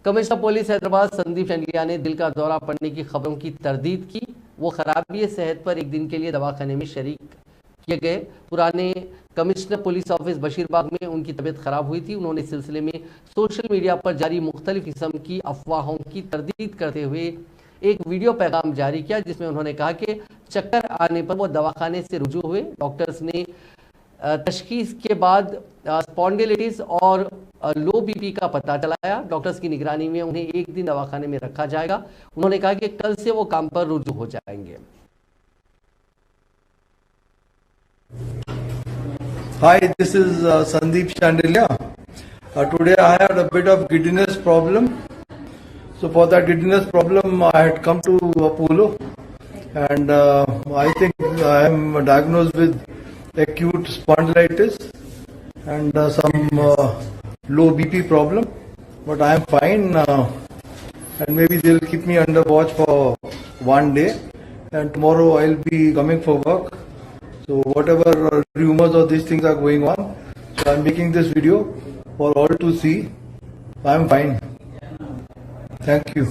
Commissioner police Hyderabad Sandeep Chandia ने दिल का दौरा पड़ने की खबरों की तरदीद की। वो खराबी सेहत पर एक दिन के लिए दवाखाने में शरीक किए गए। पुराने कमिश्नर पुलिस ऑफिस बशीरबाग में उनकी तबीयत खराब हुई थी। उन्होंने इस सिलसिले में सोशल मीडिया पर जारी मुख्तलिफ किस्म की अफवाहों की तरदीद करते हुए एक वीडियो पैगाम जारी किया, जिसमें उन्होंने कहा कि चक्कर आने पर वो दवाखाने से रुजू हुए। डॉक्टर्स ने तशखीस के बाद स्पॉन्डिलिटिस और लो बीपी का पता चलाया। डॉक्टर्स की निगरानी में उन्हें एक दिन दवाखाने में रखा जाएगा। उन्होंने कहा कि कल से वो काम पर रुजू हो जाएंगे। Hi, this is Sandeep Chandeliya. Today I had a bit of giddiness problem. So for that giddiness problem, I had come to Apollo, and I think I am diagnosed with acute spondylitis and some low BP problem. But I am fine, and maybe they will keep me under watch for one day, and tomorrow I will be coming for work. So whatever rumors or these things are going on, so I am making this video for all to see. I am fine. Thank you.